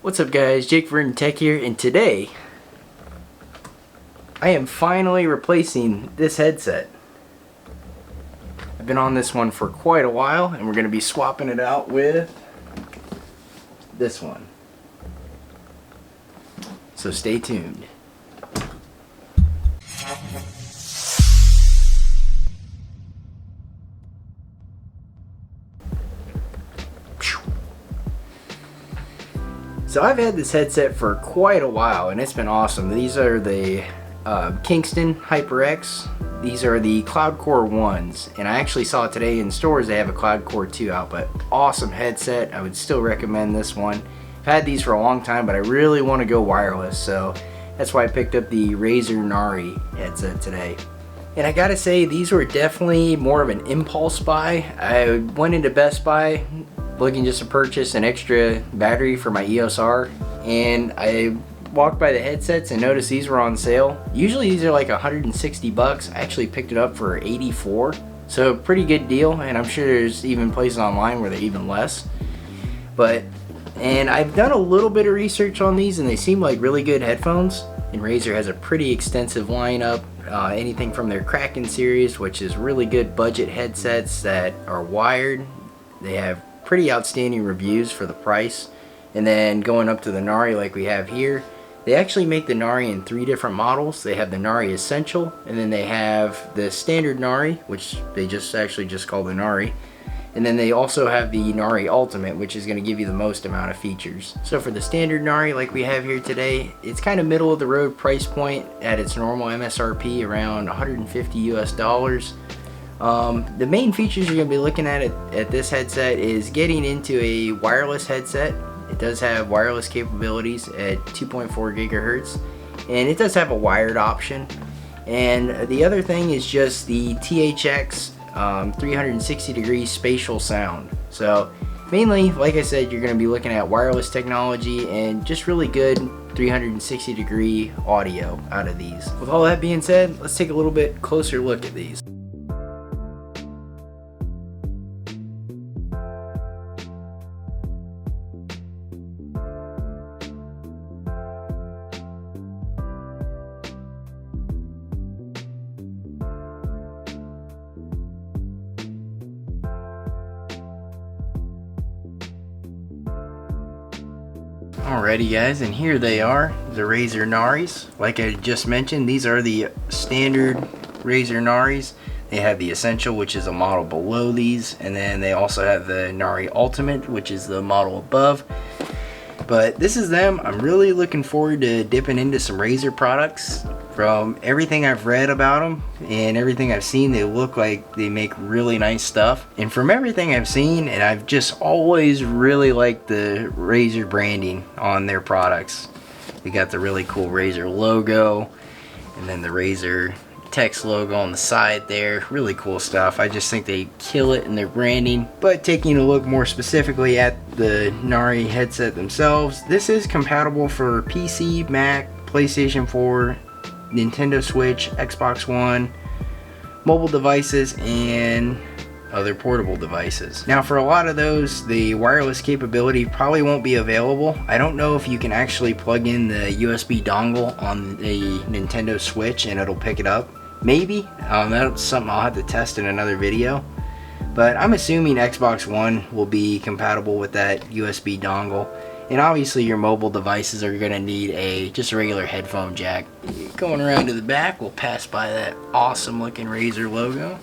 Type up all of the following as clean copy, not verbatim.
What's up guys, Jake Vernon Tech here, and today I am finally replacing this headset. I've been on this one for quite a while and we're going to be swapping it out with this one. So stay tuned. So I've had this headset for quite a while and it's been awesome. These are the Kingston HyperX. These are the Cloud Core ones, and I actually saw today in stores they have a Cloud Core 2 out, but awesome headset. I would still recommend this one. I've had these for a long time, but I really want to go wireless, so that's why I picked up the Razer Nari headset today. And I gotta say, these were definitely more of an impulse buy. I went into Best Buy looking just to purchase an extra battery for my EOS R, and I walked by the headsets and noticed these were on sale. Usually these are like 160 bucks. I actually picked it up for 84, so pretty good deal, and I'm sure there's even places online where they're even less. And I've done a little bit of research on these and they seem like really good headphones, and Razer has a pretty extensive lineup. Anything from their Kraken series, which is really good budget headsets that are wired. They have pretty outstanding reviews for the price. And then going up to the Nari like we have here, they actually make the Nari in 3 different models. They have the Nari Essential, and then they have the standard Nari, which they just call the Nari. And then they also have the Nari Ultimate, which is going to give you the most amount of features. So for the standard Nari like we have here today, it's kind of middle of the road price point at its normal MSRP, around $150 US. The main features you're going to be looking at this headset is getting into a wireless headset. It does have wireless capabilities at 2.4 gigahertz, and it does have a wired option. And the other thing is just the THX 360 degree spatial sound. So mainly, like I said, you're going to be looking at wireless technology and just really good 360 degree audio out of these. With all that being said, let's take a little bit closer look at these. Alrighty guys, and here they are, the Razer Naris. Like I just mentioned, these are the standard Razer Naris. They have the Essential, which is a model below these, and then they also have the Nari Ultimate, which is the model above. But this is them. I'm really looking forward to dipping into some Razer products. From everything I've read about them and everything I've seen, they look like they make really nice stuff. And from everything I've seen, and I've just always really liked the Razer branding on their products. We got the really cool Razer logo, and then the Razer text logo on the side there. Really cool stuff. I just think they kill it in their branding. But taking a look more specifically at the Nari headset themselves, this is compatible for PC, Mac, PlayStation 4, Nintendo Switch, Xbox One, mobile devices, and other portable devices. Now for a lot of those, the wireless capability probably won't be available. I don't know if you can actually plug in the USB dongle on the Nintendo Switch and it'll pick it up. Maybe. That's something I'll have to test in another video. But I'm assuming Xbox One will be compatible with that USB dongle. And obviously your mobile devices are going to need just a regular headphone jack. Going around to the back, we'll pass by that awesome looking Razer logo.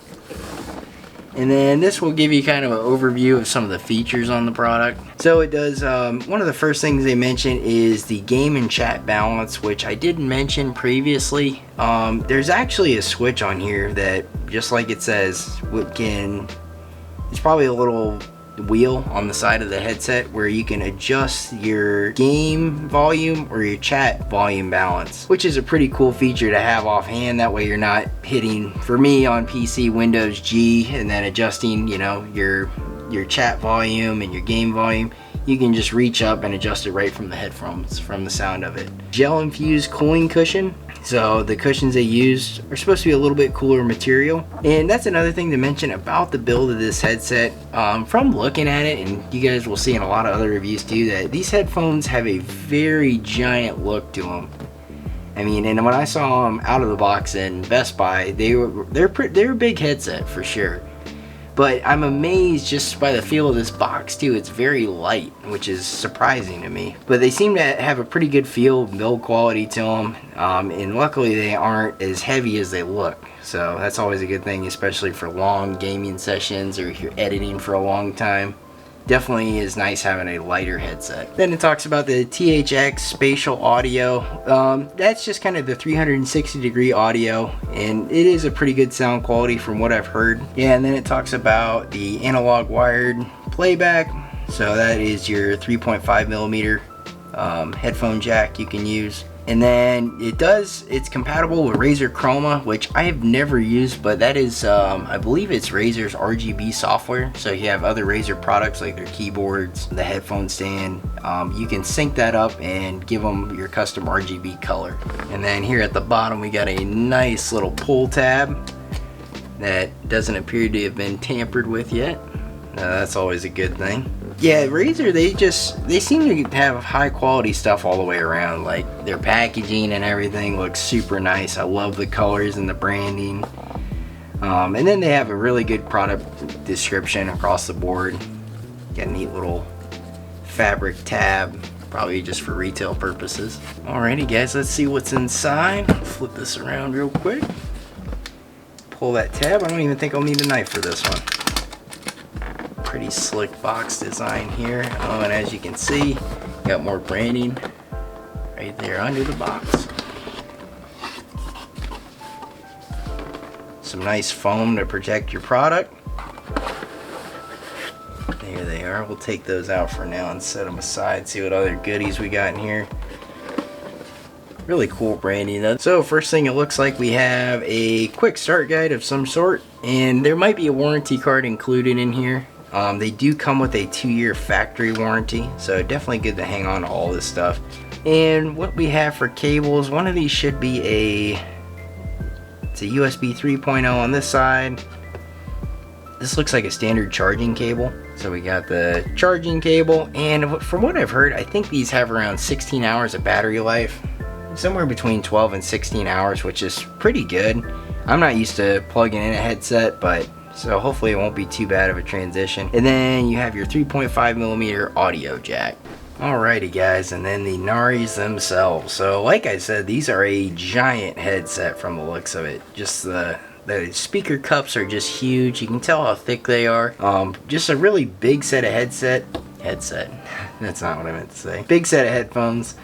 And then this will give you kind of an overview of some of the features on the product. So it does, one of the first things they mention is the game and chat balance, which I didn't mention previously. There's actually a switch on here that, just like it says, it's probably a little wheel on the side of the headset where you can adjust your game volume or your chat volume balance, which is a pretty cool feature to have offhand. That way you're not hitting, for me on PC, Windows G and then adjusting, you know, your chat volume and your game volume. You can just reach up and adjust it right from the headphones, from the sound of it. Gel infused cooling cushion. So the cushions they used are supposed to be a little bit cooler material. And that's another thing to mention about the build of this headset. From looking at it, and you guys will see in a lot of other reviews too, that these headphones have a very giant look to them. I mean, and when I saw them out of the box in Best Buy, they're a big headset for sure. But I'm amazed just by the feel of this box too. It's very light, which is surprising to me. But they seem to have a pretty good feel, build quality to them. And luckily they aren't as heavy as they look. So that's always a good thing, especially for long gaming sessions or if you're editing for a long time. Definitely is nice having a lighter headset. Then it talks about the THX spatial audio. That's just kind of the 360-degree audio, and it is a pretty good sound quality from what I've heard. Yeah, and then it talks about the analog wired playback. So that is your 3.5 millimeter headphone jack you can use. And then it's compatible with Razer Chroma, which I have never used, but that is, I believe it's Razer's RGB software. So if you have other Razer products like their keyboards, the headphone stand, you can sync that up and give them your custom RGB color. And then here at the bottom, we got a nice little pull tab that doesn't appear to have been tampered with yet. That's always a good thing. Yeah, Razer, they seem to have high quality stuff all the way around. Like their packaging and everything looks super nice. I love the colors and the branding. And then they have a really good product description across the board. Got a neat little fabric tab, probably just for retail purposes. Alrighty guys, let's see what's inside. Flip this around real quick. Pull that tab. I don't even think I'll need a knife for this one. Pretty slick box design here. Oh, and as you can see, got more branding right there under the box. Some nice foam to protect your product. There they are. We'll take those out for now and set them aside, see what other goodies we got in here. Really cool branding though. So first thing it looks like we have a quick start guide of some sort, and there might be a warranty card included in here. They do come with a 2-year factory warranty, so definitely good to hang on to all this stuff. And what we have for cables, one of these should be it's a USB 3.0 on this side. This looks like a standard charging cable. So we got the charging cable, and from what I've heard, I think these have around 16 hours of battery life. Somewhere between 12 and 16 hours, which is pretty good. I'm not used to plugging in a headset, but so hopefully it won't be too bad of a transition. And then you have your 3.5 millimeter audio jack. Alrighty guys, and then the Nerys themselves. So like I said, these are a giant headset from the looks of it. Just the speaker cups are just huge. You can tell how thick they are. Just a really big set of headset. That's not what I meant to say. Big set of headphones.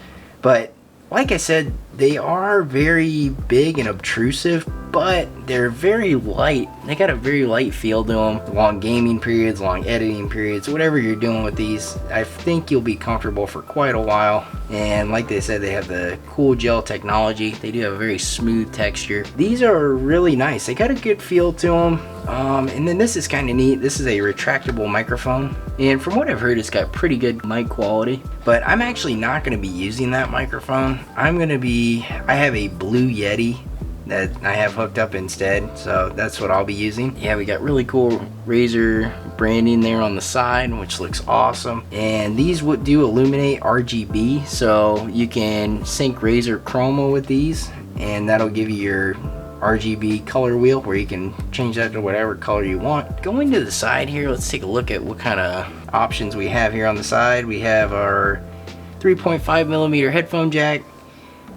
But like I said, they are very big and obtrusive, but they're very light. They got a very light feel to them. Long gaming periods, long editing periods, whatever you're doing with these, I think you'll be comfortable for quite a while. And like they said, they have the cool gel technology. They do have a very smooth texture. These are really nice. They got a good feel to them. And then this is kind of neat. This is a retractable microphone, and from what I've heard, it's got pretty good mic quality. But I'm actually not going to be using that microphone. I have a Blue Yeti that I have hooked up instead, so that's what I'll be using. Yeah, we got really cool Razer branding there on the side, which looks awesome. And these would do illuminate RGB, so you can sync Razer Chroma with these, and that'll give you your RGB color wheel where you can change that to whatever color you want. Going to the side here, let's take a look at what kind of options we have here on the side. We have our 3.5 millimeter headphone jack.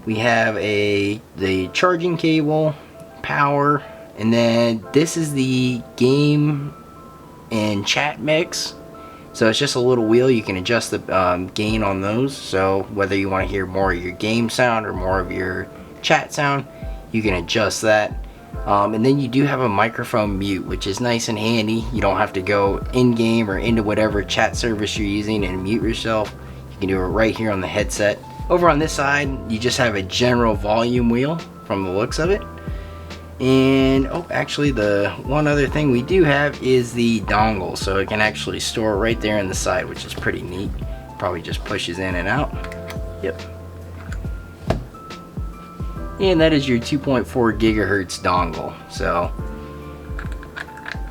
We have the charging cable, power, and then this is the game and chat mix. So it's just a little wheel. You can adjust the gain on those. So whether you want to hear more of your game sound or more of your chat sound, you can adjust that. And then you do have a microphone mute, which is nice and handy. You don't have to go in-game or into whatever chat service you're using and mute yourself. You can do it right here on the headset. Over on this side, you just have a general volume wheel from the looks of it. And oh, actually the one other thing we do have is the dongle, so it can actually store right there in the side, which is pretty neat. Probably just pushes in and out. Yep. And that is your 2.4 gigahertz dongle. So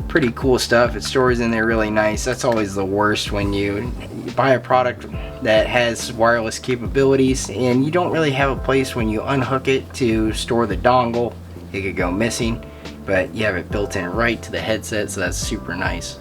pretty cool stuff. It stores in there really nice. That's always the worst when you buy a product that has wireless capabilities and you don't really have a place when you unhook it to store the dongle. It could go missing, but you have it built in right to the headset, so that's super nice.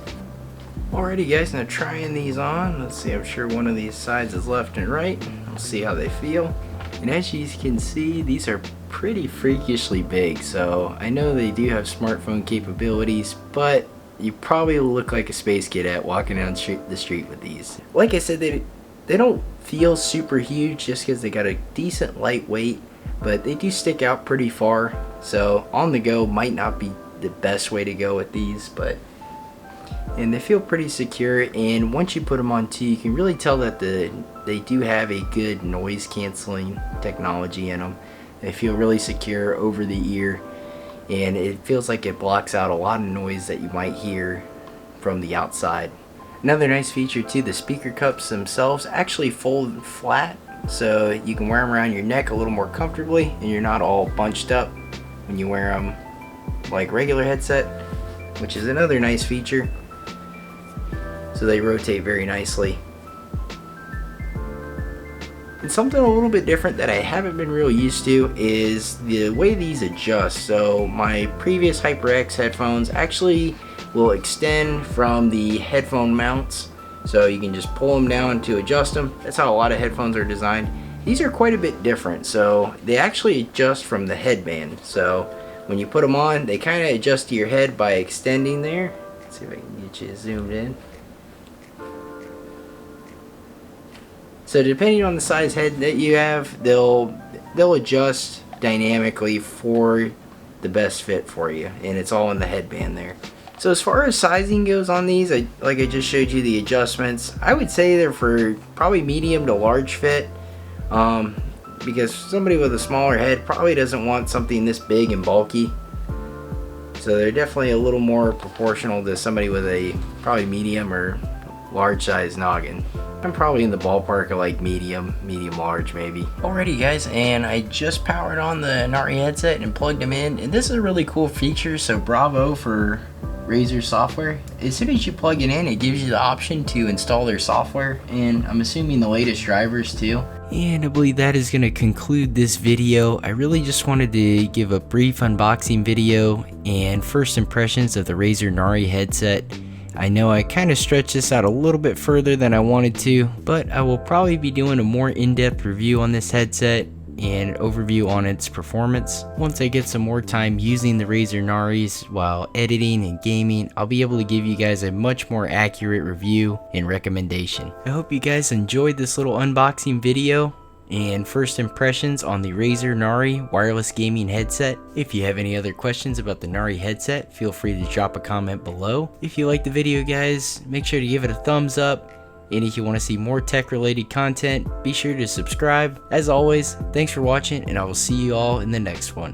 Alrighty guys, now trying these on. Let's see, I'm sure one of these sides is left and right. We'll see how they feel. And as you can see, these are pretty freakishly big, so I know they do have smartphone capabilities, but you probably look like a space cadet walking down the street with these. Like I said, they don't feel super huge just because they got a decent lightweight, but they do stick out pretty far, so on the go might not be the best way to go with these, and they feel pretty secure. And once you put them on too, you can really tell that they do have a good noise canceling technology in them. They feel really secure over the ear, and it feels like it blocks out a lot of noise that you might hear from the outside. Another nice feature too, the speaker cups themselves actually fold flat, so you can wear them around your neck a little more comfortably, and you're not all bunched up when you wear them like regular headset, which is another nice feature. So they rotate very nicely. And something a little bit different that I haven't been real used to is the way these adjust. So my previous HyperX headphones actually will extend from the headphone mounts, so you can just pull them down to adjust them. That's how a lot of headphones are designed. These are quite a bit different, so they actually adjust from the headband. So when you put them on, they kind of adjust to your head by extending there. Let's see if I can get you zoomed in. So depending on the size head that you have, they'll adjust dynamically for the best fit for you, and it's all in the headband there. So as far as sizing goes on these, like I just showed you the adjustments, I would say they're for probably medium to large fit, because somebody with a smaller head probably doesn't want something this big and bulky. So they're definitely a little more proportional to somebody with a probably medium or large size noggin. I'm probably in the ballpark of like medium large maybe. Alrighty guys, and I just powered on the Nari headset and plugged them in, and this is a really cool feature, so bravo for Razer software. As soon as you plug it in, it gives you the option to install their software, and I'm assuming the latest drivers too. And I believe that is going to conclude this video. I really just wanted to give a brief unboxing video and first impressions of the Razer Nari headset. I know I kind of stretched this out a little bit further than I wanted to, but I will probably be doing a more in-depth review on this headset and an overview on its performance. Once I get some more time using the Razer Naris while editing and gaming, I'll be able to give you guys a much more accurate review and recommendation. I hope you guys enjoyed this little unboxing video and first impressions on the Razer Nari wireless gaming headset. If you have any other questions about the Nari headset, feel free to drop a comment below. If you liked the video guys, make sure to give it a thumbs up, and if you want to see more tech related content, be sure to subscribe. As always, thanks for watching, and I will see you all in the next one.